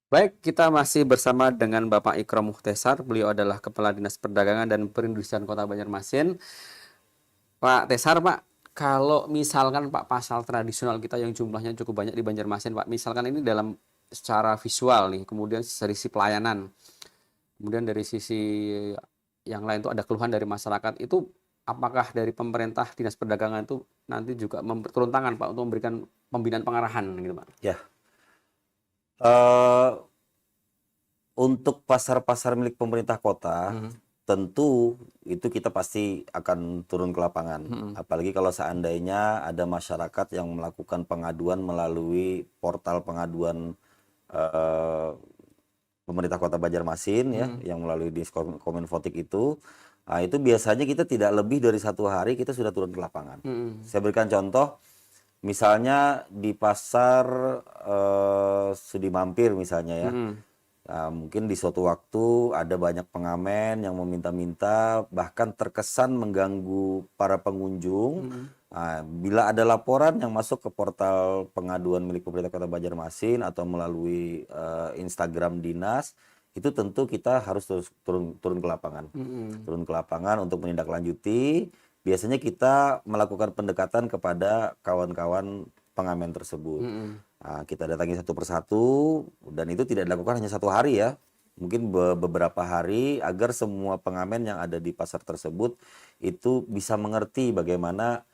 Baik, kita masih bersama dengan Bapak Ikram Muhtesar. Beliau adalah Kepala Dinas Perdagangan dan Perindustrian Kota Banjarmasin. Pak Tesar, Pak, kalau misalkan Pak pasar tradisional kita yang jumlahnya cukup banyak di Banjarmasin, Pak, misalkan ini dalam secara visual nih, kemudian dari sisi pelayanan, kemudian dari sisi yang lain itu ada keluhan dari masyarakat, itu apakah dari pemerintah Dinas Perdagangan itu nanti juga turun tangan, Pak, untuk memberikan pembinaan pengarahan gitu, Pak? Ya, eh, untuk pasar-pasar milik pemerintah kota, Mhm. tentu itu kita pasti akan turun ke lapangan. Mhm. Apalagi kalau seandainya ada masyarakat yang melakukan pengaduan melalui portal pengaduan eh, pemerintah Kota Banjarmasin ya, Mhm. yang melalui Diskominfotik itu. Nah, itu biasanya kita tidak lebih dari 1 hari kita sudah turun ke lapangan. Mhm. Saya berikan contoh, misalnya di pasar Sudi Mampir misalnya ya. Mhm. Nah, mungkin di suatu waktu ada banyak pengamen yang meminta-minta, bahkan terkesan mengganggu para pengunjung. Mhm. Nah, bila ada laporan yang masuk ke portal pengaduan milik pemerintah Kota Banjarmasin atau melalui Instagram dinas, itu tentu kita harus turun ke lapangan. Mhm. Turun ke lapangan untuk menindaklanjuti. Biasanya kita melakukan pendekatan kepada kawan-kawan pengamen tersebut. Mhm. Nah, kita datangi satu persatu dan itu tidak dilakukan hanya 1 hari ya. Mungkin beberapa hari agar semua pengamen yang ada di pasar tersebut itu bisa mengerti bagaimana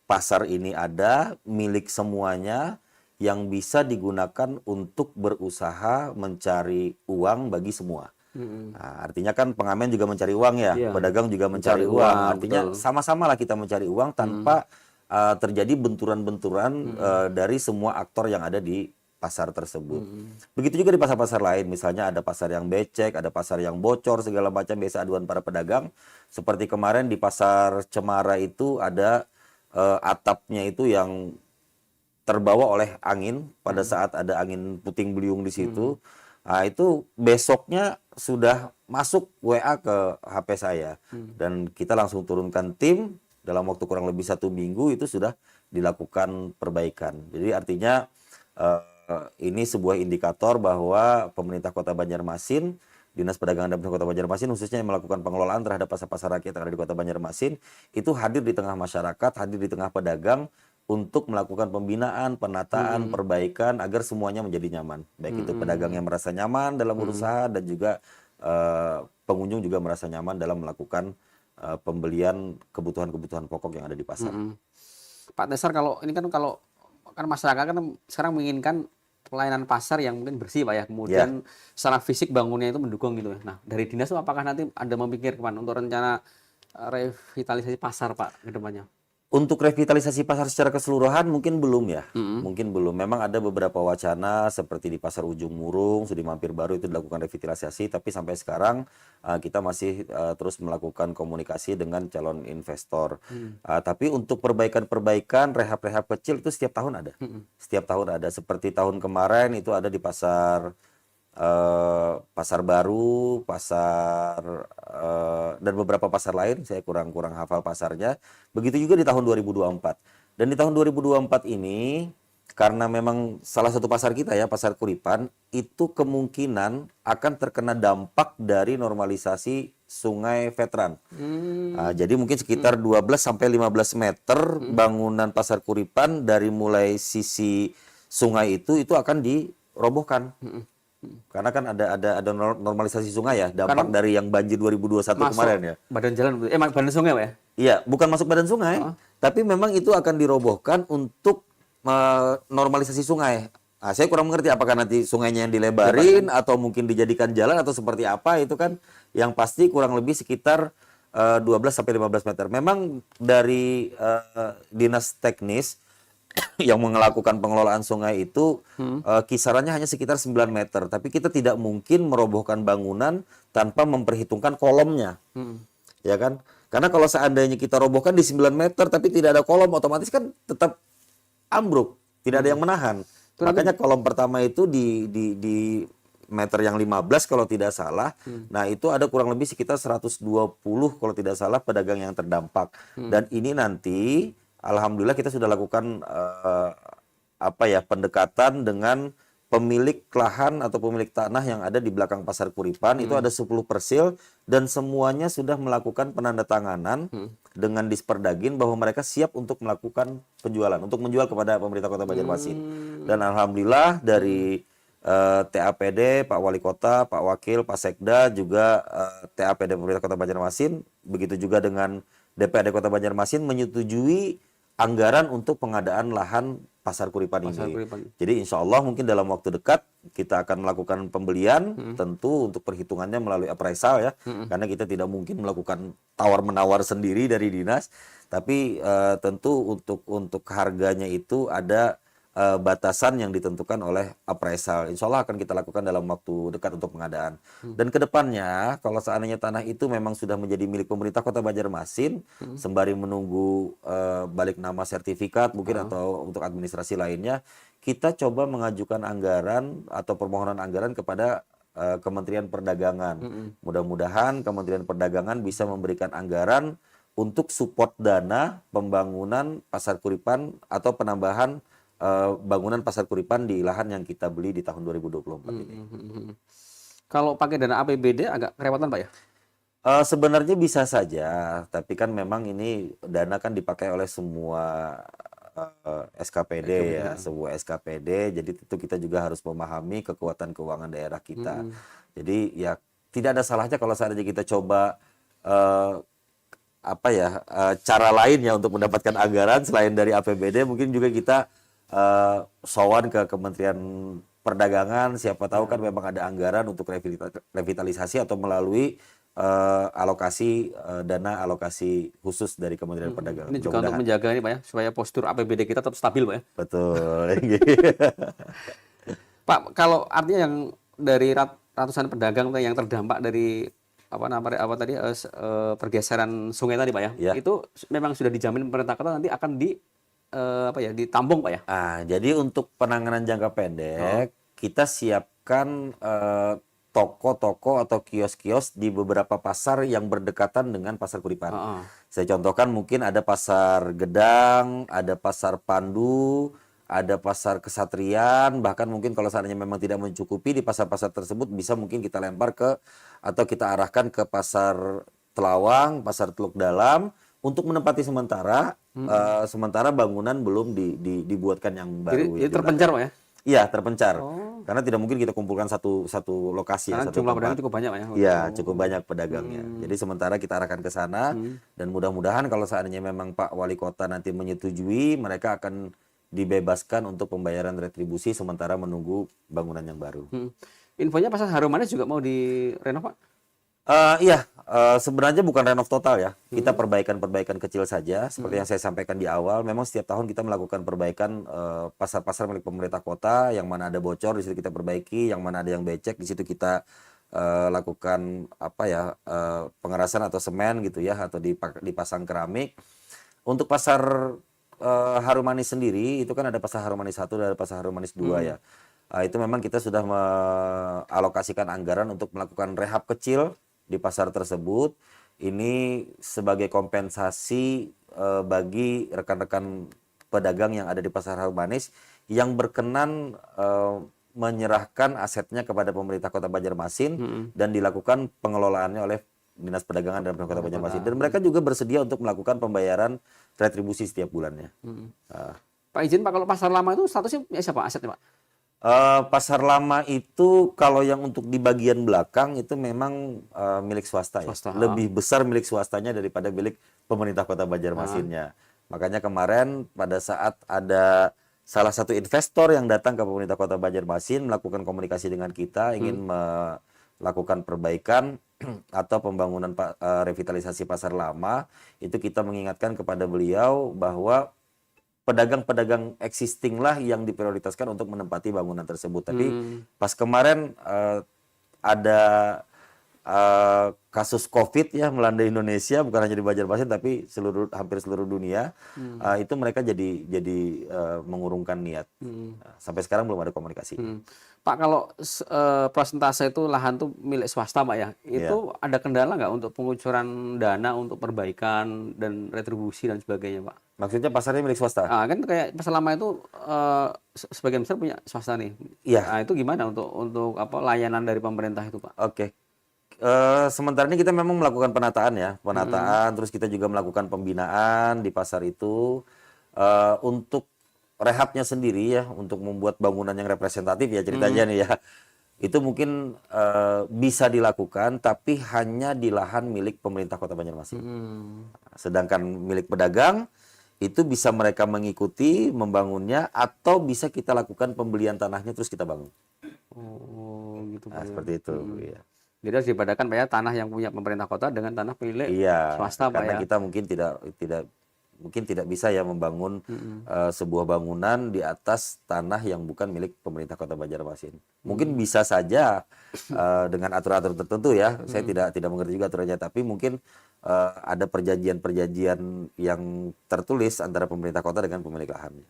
pasar ini ada milik semuanya yang bisa digunakan untuk berusaha mencari uang bagi semua. Mhm. Nah, artinya kan pengamen juga mencari uang ya, Iya, pedagang juga mencari mencari uang. uang, betul. Artinya sama-sama lah kita mencari uang Mhm. tanpa terjadi benturan-benturan Mhm. dari semua aktor yang ada di pasar tersebut. Mhm. Begitu juga di pasar-pasar lain, misalnya ada pasar yang becek, ada pasar yang bocor, segala macam biasa aduan para pedagang. Seperti kemarin di pasar Cemara itu ada atapnya itu yang terbawa oleh angin pada Mhm. saat ada angin puting beliung di Mhm. situ. Nah, itu besoknya sudah masuk WA ke HP saya Mhm. dan kita langsung turunkan tim dalam waktu kurang lebih 1 minggu itu sudah dilakukan perbaikan. Jadi artinya ini sebuah indikator bahwa pemerintah Kota Banjarmasin, Dinas Perdagangan dan Pasar Kota Banjarmasin khususnya yang melakukan pengelolaan terhadap pasar-pasar rakyat yang ada di Kota Banjarmasin itu hadir di tengah masyarakat, hadir di tengah pedagang untuk melakukan pembinaan, penataan, Mhm. perbaikan agar semuanya menjadi nyaman. Baik itu pedagang Mhm. yang merasa nyaman dalam Mhm. berusaha dan juga pengunjung juga merasa nyaman dalam melakukan pembelian kebutuhan-kebutuhan pokok yang ada di pasar. Mhm. Pak Tesar, kalau ini kan kalau kan masyarakat kan sekarang menginginkan pelayanan pasar yang mungkin bersih, Pak ya. Ya. Kemudian secara fisik bangunnya itu mendukung gitu ya. Nah, dari dinas itu apakah nanti ada memikirkan untuk rencana revitalisasi pasar, Pak, ke depannya? Untuk revitalisasi pasar secara keseluruhan mungkin belum ya. Mhm. Mungkin belum. Memang ada beberapa wacana seperti di Pasar Ujung Murung, Sudi Mampir Baru itu dilakukan revitalisasi, tapi sampai sekarang kita masih terus melakukan komunikasi dengan calon investor. Mhm. Tapi untuk perbaikan-perbaikan, rehab-rehab kecil itu setiap tahun ada. Mhm. Setiap tahun ada. Seperti tahun kemarin itu ada di pasar baru, dan beberapa pasar lain, saya kurang hafal pasarnya. Begitu juga di tahun 2024. Dan di tahun 2024 ini, karena memang salah satu pasar kita ya, Pasar Kuripan, itu kemungkinan akan terkena dampak dari normalisasi Sungai Veteran. Mmm. Jadi mungkin sekitar Mhm. 12 sampai 15 meter Mhm. bangunan Pasar Kuripan dari mulai sisi sungai itu akan dirobohkan. Mhm. Mhm. Karena kan ada normalisasi sungai ya, dampak Karena dari yang banjir 2021 masuk kemarin ya. badan jalan, badan sungai, Pak ya? Iya, bukan masuk badan sungai, Heeh. tapi memang itu akan dirobohkan untuk normalisasi sungai. Nah, saya kurang mengerti apakah nanti sungainya yang Dilebarkan. dilebarin atau mungkin dijadikan jalan atau seperti apa itu kan yang pasti kurang lebih sekitar 12 sampai 15 meter. Memang dari dinas teknis yang melakukan pengelolaan sungai itu Mhm. kisarannya hanya sekitar 9 meter. Tapi kita tidak mungkin merobohkan bangunan tanpa memperhitungkan kolomnya. Mhm. Ya kan? Karena kalau seandainya kita robohkan di 9 meter tapi tidak ada kolom, otomatis kan tetap ambruk. Tidak ada Mhm. yang menahan. Itu nanti. Makanya kolom pertama itu di meter yang 15 kalau tidak salah. Mhm. Nah, itu ada kurang lebih sekitar 120 kalau tidak salah pedagang yang terdampak. Mhm. Dan ini nanti alhamdulillah kita sudah lakukan pendekatan dengan pemilik lahan atau pemilik tanah yang ada di belakang Pasar Kuripan itu ada 10 persil dan semuanya sudah melakukan penandatanganan dengan Disperdagin bahwa mereka siap untuk melakukan penjualan, untuk menjual kepada pemerintah Kota Banjarmasin. Dan alhamdulillah dari TAPD, Pak Wali Kota, Pak Wakil, Pak Sekda, juga TAPD pemerintah Kota Banjarmasin, begitu juga dengan DPRD Kota Banjarmasin menyetujui anggaran untuk pengadaan lahan Pasar Kuripan Pasar ini. Kuripan. Jadi insya Allah mungkin dalam waktu dekat kita akan melakukan pembelian, tentu untuk perhitungannya melalui appraisal ya, karena kita tidak mungkin melakukan tawar-menawar sendiri dari dinas, tapi tentu untuk harganya itu ada batasan yang ditentukan oleh appraisal. Insya Allah akan kita lakukan dalam waktu dekat untuk pengadaan. Dan kedepannya, kalau seandainya tanah itu memang sudah menjadi milik pemerintah Kota Banjarmasin, sembari menunggu balik nama sertifikat mungkin atau untuk administrasi lainnya, kita coba mengajukan anggaran atau permohonan anggaran kepada Kementerian Perdagangan. Mudah-mudahan Kementerian Perdagangan bisa memberikan anggaran untuk support dana pembangunan Pasar Kuripan atau penambahan bangunan Pasar Kuripan di lahan yang kita beli di tahun 2024 ini. Kalau pakai dana APBD agak kelewatan Pak ya? Sebenarnya bisa saja, tapi kan memang ini dana kan dipakai oleh semua SKPD ya, sebuah SKPD. Jadi tentu kita juga harus memahami kekuatan keuangan daerah kita. Jadi ya tidak ada salahnya kalau seandainya kita coba cara lain ya untuk mendapatkan anggaran selain dari APBD, mungkin juga kita sowan ke Kementerian Perdagangan, siapa tahu kan memang ada anggaran untuk revitalisasi atau melalui alokasi dana alokasi khusus dari Kementerian Perdagangan. Ini juga untuk menjaga ini Pak ya, supaya postur APBD kita tetap stabil Pak ya. Betul. Pak, kalau artinya yang dari ratusan pedagang yang terdampak dari pergeseran sungai tadi Pak ya, itu memang sudah dijamin pemerintah kota nanti akan ditampung Pak ya? Jadi untuk penanganan jangka pendek, kita siapkan toko-toko atau kios-kios di beberapa pasar yang berdekatan dengan Pasar Kuripan. Saya contohkan mungkin ada Pasar Gedang, ada Pasar Pandu, ada Pasar Kesatrian, bahkan mungkin kalau seandainya memang tidak mencukupi di pasar-pasar tersebut bisa mungkin kita lempar atau kita arahkan ke Pasar Telawang, Pasar Teluk Dalam, untuk menempati sementara bangunan belum dibuatkan yang baru. Jadi terpencar Pak ya? Iya, terpencar. Karena tidak mungkin kita kumpulkan satu lokasi. Karena jumlah pedagang cukup banyak Pak ya? Iya, cukup banyak pedagangnya. Jadi sementara kita arahkan ke sana dan mudah-mudahan kalau seandainya memang Pak Wali Kota nanti menyetujui, mereka akan dibebaskan untuk pembayaran retribusi sementara menunggu bangunan yang baru. Infonya Pasar Harum Manis juga mau direnov Pak? Iya, sebenarnya bukan renov total ya. Kita perbaikan-perbaikan kecil saja. Seperti yang saya sampaikan di awal, memang setiap tahun kita melakukan perbaikan pasar-pasar milik pemerintah kota. Yang mana ada bocor, di situ kita perbaiki. Yang mana ada yang becek, di situ kita lakukan pengerasan atau semen gitu ya, atau dipasang keramik. Untuk pasar Harum Manis sendiri, itu kan ada Pasar Harum Manis 1 dan ada Pasar Harum Manis 2 ya. Itu memang kita sudah mengalokasikan anggaran untuk melakukan rehab kecil di pasar tersebut. Ini sebagai kompensasi bagi rekan-rekan pedagang yang ada di Pasar Harum Manis yang berkenan menyerahkan asetnya kepada pemerintah Kota Banjarmasin dan dilakukan pengelolaannya oleh Dinas Perdagangan dan Pemerintah Kota Banjarmasin. Dan mereka juga bersedia untuk melakukan pembayaran retribusi setiap bulannya. Pak izin Pak, kalau pasar lama itu statusnya siapa asetnya Pak? Pasar lama itu kalau yang untuk di bagian belakang itu memang milik swasta ya. Lebih besar milik swastanya daripada milik pemerintah Kota Banjarmasinnya. Makanya kemarin pada saat ada salah satu investor yang datang ke pemerintah Kota Banjarmasin melakukan komunikasi dengan kita ingin melakukan perbaikan atau pembangunan revitalisasi pasar lama, itu kita mengingatkan kepada beliau bahwa pedagang-pedagang existing lah yang diprioritaskan untuk menempati bangunan tersebut. Tapi pas kemarin ada kasus COVID ya melanda Indonesia, bukan hanya di Banjarmasin tapi hampir seluruh dunia, itu mereka jadi mengurungkan niat. Sampai sekarang belum ada komunikasi. Pak, kalau persentase itu lahan tuh milik swasta, Pak ya, Iya. itu ada kendala nggak untuk pengucuran dana untuk perbaikan dan retribusi dan sebagainya, Pak? Maksudnya pasarnya milik swasta? Kan kayak pasar lama itu sebagian besar punya swasta nih. Iya. Itu gimana untuk apa layanan dari pemerintah itu, Pak? Oke. Sementara ini kita memang melakukan penataan ya, terus kita juga melakukan pembinaan di pasar itu untuk rehabnya sendiri ya, untuk membuat bangunan yang representatif ya ceritanya nih ya. Itu mungkin bisa dilakukan, tapi hanya di lahan milik pemerintah Kota Banjarmasin. Sedangkan milik pedagang itu bisa mereka mengikuti membangunnya, atau bisa kita lakukan pembelian tanahnya terus kita bangun. Oh, gitu, Nah, Pak ya. seperti itu. Ya. Jadi harus dibedakan, Pak ya, tanah yang punya pemerintah kota dengan tanah milik Iya, swasta, Pak karena ya. kita mungkin tidak bisa ya membangun sebuah bangunan di atas tanah yang bukan milik pemerintah Kota Banjarmasin. Mungkin bisa saja dengan aturan-aturan tertentu ya. Saya tidak mengerti juga aturannya, tapi mungkin ada perjanjian-perjanjian yang tertulis antara pemerintah kota dengan pemilik lahannya.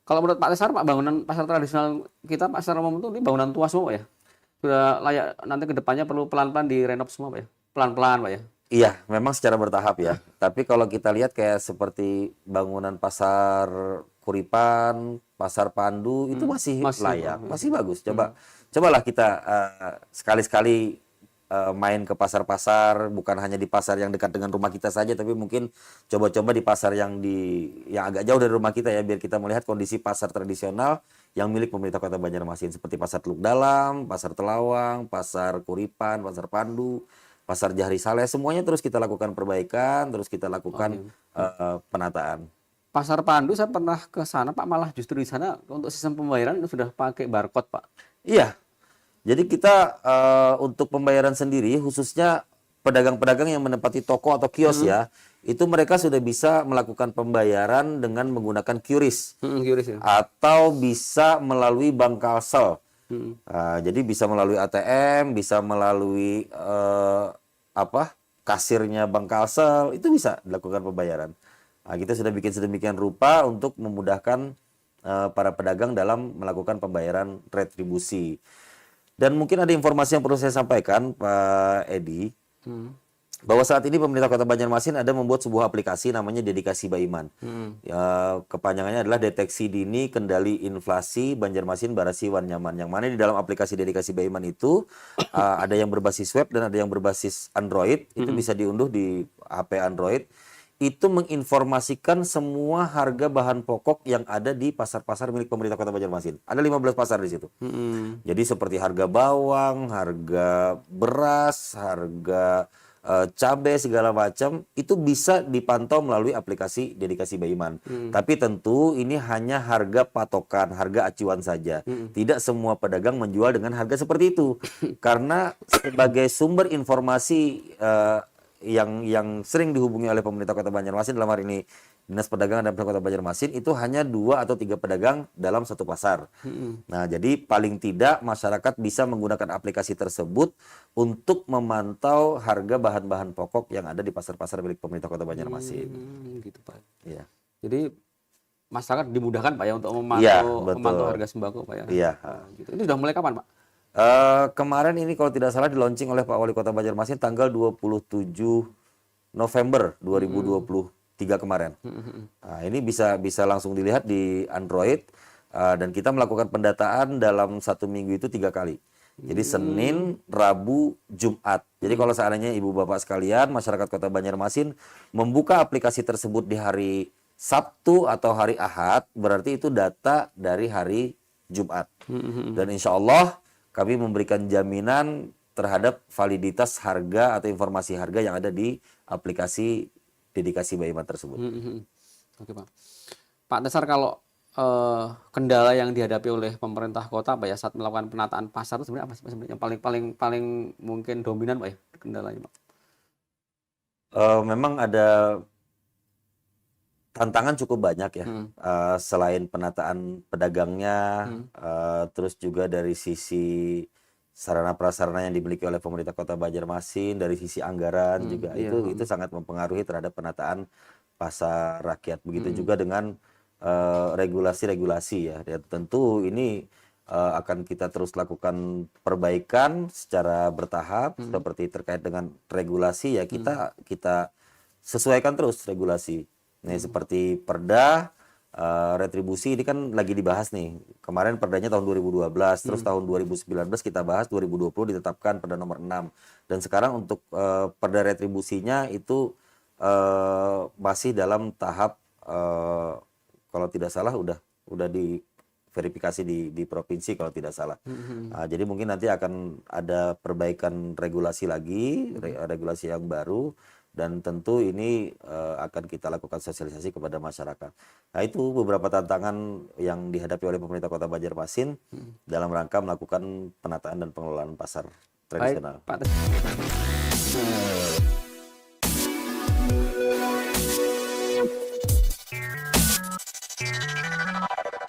Kalau menurut Pak Tesar, Pak, bangunan pasar tradisional kita, pasar umum itu ini bangunan tua semua, Pak ya? Sudah layak, nanti ke depannya perlu pelan-pelan direnov semua, Pak ya? Pelan-pelan, Pak ya? Iya, memang secara bertahap ya. Tapi kalau kita lihat kayak seperti bangunan pasar Kuripan, pasar Pandu itu masih layak, masih bagus. Cobalah kita sekali-sekali main ke pasar-pasar, bukan hanya di pasar yang dekat dengan rumah kita saja, tapi mungkin coba-coba di pasar yang agak jauh dari rumah kita ya, biar kita melihat kondisi pasar tradisional yang milik pemerintah Kota Banjarmasin, seperti pasar Teluk Dalam, pasar Telawang, pasar Kuripan, pasar Pandu, pasar Jahri Saleh, semuanya terus kita lakukan perbaikan, terus kita lakukan penataan. Pasar Pandu saya pernah ke sana, Pak, malah justru di sana untuk sistem pembayaran sudah pakai barcode, Pak. Iya. Jadi kita untuk pembayaran sendiri, khususnya pedagang-pedagang yang menempati toko atau kios ya, itu mereka sudah bisa melakukan pembayaran dengan menggunakan QRIS. QRIS ya. Atau bisa melalui bank Kalsel. Jadi bisa melalui ATM, bisa melalui kasirnya bank Kalsel, itu bisa dilakukan pembayaran. Kita sudah bikin sedemikian rupa untuk memudahkan para pedagang dalam melakukan pembayaran retribusi. Dan mungkin ada informasi yang perlu saya sampaikan, Pak Edi, bahwa saat ini pemerintah Kota Banjarmasin ada membuat sebuah aplikasi namanya Dedikasi Baiman. Kepanjangannya adalah Deteksi Dini Kendali Inflasi Banjarmasin Barasi Wan Nyaman. Yang mana di dalam aplikasi Dedikasi Baiman itu ada yang berbasis web dan ada yang berbasis Android. Itu bisa diunduh di HP Android. Itu menginformasikan semua harga bahan pokok yang ada di pasar-pasar milik pemerintah Kota Banjarmasin. Ada 15 pasar di situ. Jadi seperti harga bawang, harga beras, harga cabai segala macam itu bisa dipantau melalui aplikasi Dedikasi Baiman. Tapi tentu ini hanya harga patokan, harga acuan saja. Tidak semua pedagang menjual dengan harga seperti itu. Karena sebagai sumber informasi yang sering dihubungi oleh pemerintah Kota Banjarmasin, dalam hari ini Dinas Perdagangan dan Kota Banjarmasin, itu hanya 2 atau 3 pedagang dalam satu pasar. Nah, jadi paling tidak masyarakat bisa menggunakan aplikasi tersebut untuk memantau harga bahan-bahan pokok yang ada di pasar-pasar milik pemerintah Kota Banjarmasin. Gitu, Pak. Iya. Jadi masyarakat dimudahkan, Pak ya, untuk Iya, memantau betul. harga sembako, Pak ya. Iya. Gitu. Ini sudah mulai kapan, Pak? Kemarin ini kalau tidak salah di-launching oleh Pak Wali Kota Banjarmasin tanggal 27 November 2023 kemarin. Nah, ini bisa langsung dilihat di Android, dan kita melakukan pendataan dalam 1 minggu itu 3 kali. Jadi Senin, Rabu, Jumat. Jadi kalau seandainya ibu bapak sekalian, masyarakat Kota Banjarmasin membuka aplikasi tersebut di hari Sabtu atau hari Ahad, berarti itu data dari hari Jumat. Dan insya Allah kami memberikan jaminan terhadap validitas harga atau informasi harga yang ada di aplikasi Dedikasi Baiman tersebut. Oke, Pak. Pak Tesar, kalau kendala yang dihadapi oleh pemerintah kota, Pak ya, saat melakukan penataan pasar itu sebenarnya apa sih, Pak, sebenarnya yang paling mungkin dominan, Pak ya, kendalanya, Pak? Memang ada tantangan cukup banyak ya. Selain penataan pedagangnya, terus juga dari sisi sarana prasarana yang dimiliki oleh pemerintah Kota Banjarmasin, dari sisi anggaran juga Iya, itu sangat mempengaruhi terhadap penataan pasar rakyat. Begitu mm, juga dengan regulasi-regulasi ya. Dan tentu ini akan kita terus lakukan perbaikan secara bertahap, mm, seperti terkait dengan regulasi ya mm, kita sesuaikan terus regulasi. Nih mm, seperti Perda retribusi ini kan lagi dibahas nih. Kemarin perdanya tahun 2012, terus mm. tahun 2019 kita bahas, 2020 ditetapkan Perda nomor 6. Dan sekarang untuk Perda retribusinya itu masih dalam tahap kalau tidak salah udah diverifikasi di provinsi kalau tidak salah. Mhm, Jadi mungkin nanti akan ada perbaikan regulasi lagi, mhm. regulasi yang baru, dan tentu ini akan kita lakukan sosialisasi kepada masyarakat. Nah itu beberapa tantangan yang dihadapi oleh pemerintah Kota Banjarmasin dalam rangka melakukan penataan dan pengelolaan pasar Baik, tradisional. Pak.